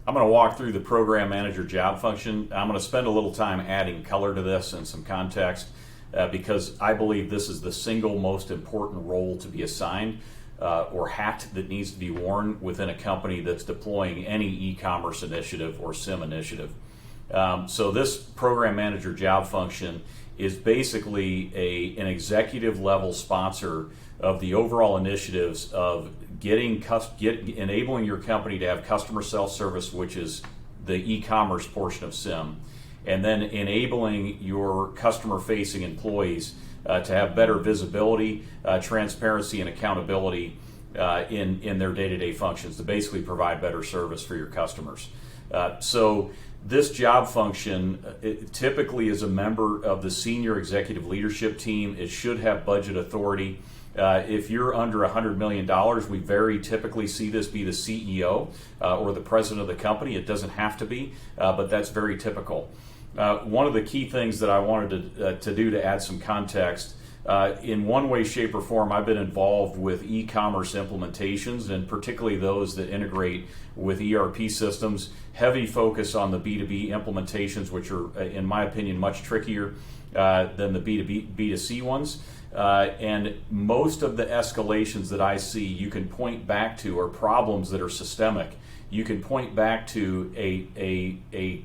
I'm going to walk through the program manager job function. I'm going to spend a little time adding color to this and some context because I believe this is the single most important role to be assigned or hat that needs to be worn within a company that's deploying any e-commerce initiative or CIM initiative. So this program manager job function is basically an executive level sponsor of the overall initiatives of enabling your company to have customer self-service, which is the e-commerce portion of CIM, and then enabling your customer-facing employees to have better visibility, transparency, and accountability in their day-to-day functions to basically provide better service for your customers. So this job function typically is a member of the senior executive leadership team. It should have budget authority. If you're under $100 million, we very typically see this be the CEO or the president of the company. It doesn't have to be, but that's very typical. One of the key things that I wanted to do to add some context, in one way, shape, or form, I've been involved with e-commerce implementations, and particularly those that integrate with ERP systems. Heavy focus on the B2B implementations, which are, in my opinion, much trickier than the B2C ones. And most of the escalations that I see, you can point back to are problems that are systemic. You can point back to a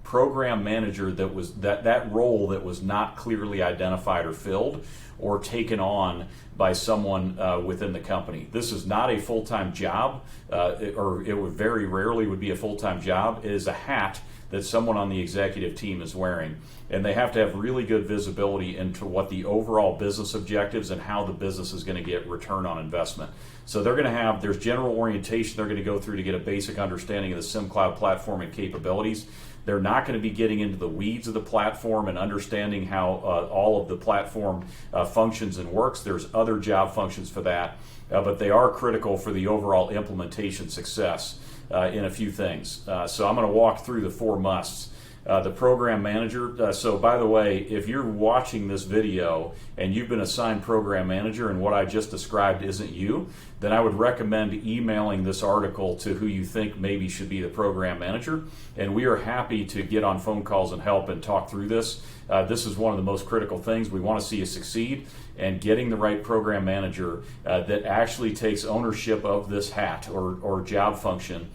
program manager that was that role that was not clearly identified or filled or taken on by someone within the company. This is not a full-time job, or it would very rarely would be a full-time job. It is a hat that someone on the executive team is wearing, and they have to have really good visibility into what the overall business objectives and how the business is going to get return on investment. So they're going to have, there's general orientation they're going to go through to get a basic understanding of the CIMcloud platform and capabilities. They're not going to be getting into the weeds of the platform and understanding how all of the platform functions and works. There's other job functions for that, but they are critical for the overall implementation success in a few things. So I'm going to walk through the four musts. The program manager, so by the way, if you're watching this video and you've been assigned program manager and what I just described isn't you, then I would recommend emailing this article to who you think maybe should be the program manager, and we are happy to get on phone calls and help and talk through this. This is one of the most critical things. We want to see you succeed, and getting the right program manager that actually takes ownership of this hat or job function,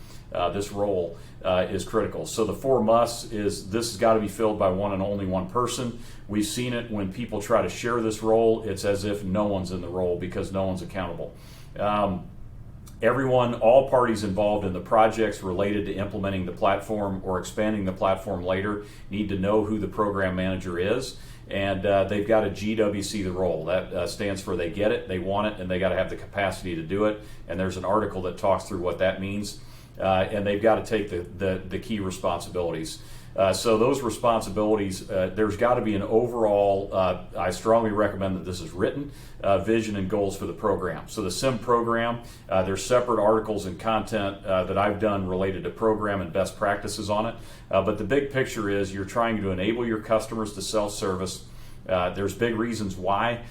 this role, is critical. So the four musts is this has got to be filled by one and only one person. We've seen it when people try to share this role, it's as if no one's in the role because no one's accountable. All parties involved in the projects related to implementing the platform or expanding the platform later need to know who the program manager is, and they've got to GWC the role. That stands for they get it, they want it, and they got to have the capacity to do it. And there's an article that talks through what that means. And they've got to take the key responsibilities. So those responsibilities, there's got to be an overall, I strongly recommend that this is written, vision and goals for the program. So the CIM program, there's separate articles and content that I've done related to program and best practices on it. But the big picture is you're trying to enable your customers to self-service. There's big reasons why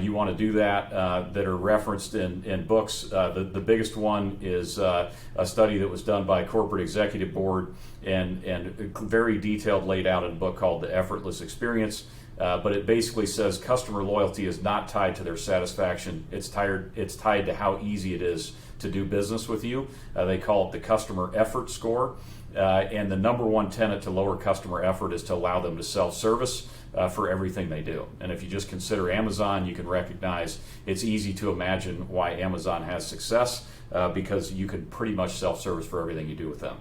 you want to do that that are referenced in books. The biggest one is a study that was done by a corporate executive board and very detailed, laid out in a book called The Effortless Experience. But it basically says customer loyalty is not tied to their satisfaction. It's tied to how easy it is to do business with you. They call it the customer effort score. And the number one tenet to lower customer effort is to allow them to self-service for everything they do. And if you just consider Amazon, you can recognize it's easy to imagine why Amazon has success because you can pretty much self-service for everything you do with them.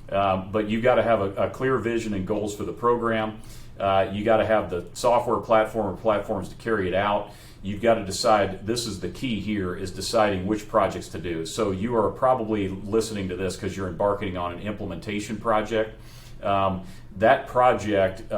But you got to have a clear vision and goals for the program. You got to have the software platform or platforms to carry it out. You've got to decide, this is the key here, is deciding which projects to do. So you are probably listening to this because you're embarking on an implementation project. That project,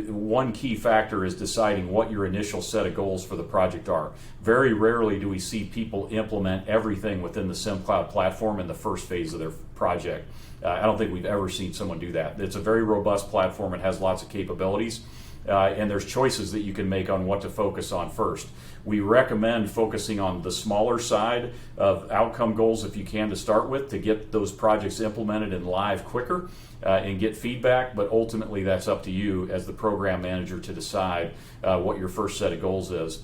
one key factor is deciding what your initial set of goals for the project are. Very rarely do we see people implement everything within the CIMcloud platform in the first phase of their project. I don't think we've ever seen someone do that. It's a very robust platform. It has lots of capabilities. and there's choices that you can make on what to focus on first. We recommend focusing on the smaller side of outcome goals if you can to start with, to get those projects implemented and live quicker and get feedback, but ultimately that's up to you as the program manager to decide what your first set of goals is.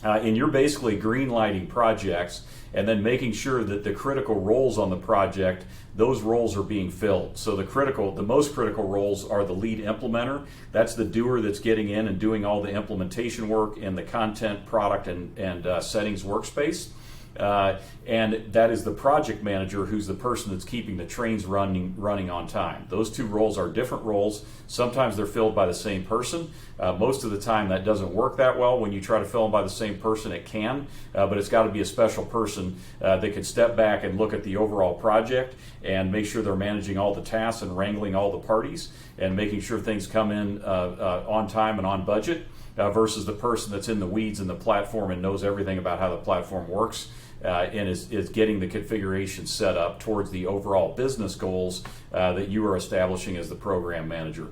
And you're basically green lighting projects and then making sure that the critical roles on the project, those roles are being filled. So the most critical roles are the lead implementer. That's the doer that's getting in and doing all the implementation work in the content, product, and settings workspace. And that is the project manager, who's the person that's keeping the trains running on time. Those two roles are different roles. Sometimes they're filled by the same person. Most of the time that doesn't work that well. When you try to fill them by the same person, it can, but it's got to be a special person that can step back and look at the overall project and make sure they're managing all the tasks and wrangling all the parties and making sure things come in on time and on budget, versus the person that's in the weeds in the platform and knows everything about how the platform works. And is getting the configuration set up towards the overall business goals that you are establishing as the program manager.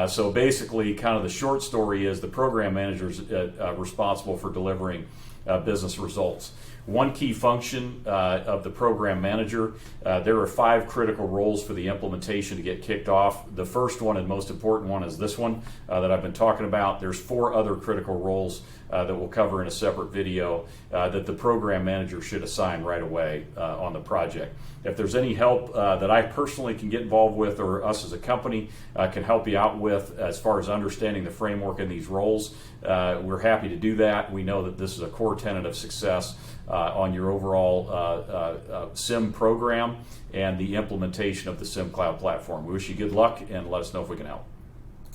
So basically, kind of the short story is the program manager is responsible for delivering business results. One key function of the program manager, there are 5 critical roles for the implementation to get kicked off. The first one and most important one is this one that I've been talking about. There's 4 other critical roles that we'll cover in a separate video that the program manager should assign right away on the project. If there's any help that I personally can get involved with, or us as a company can help you out with as far as understanding the framework in these roles, we're happy to do that. We know that this is a core tenet of success on your overall CIM program and the implementation of the CIMcloud platform. We wish you good luck, and let us know if we can help.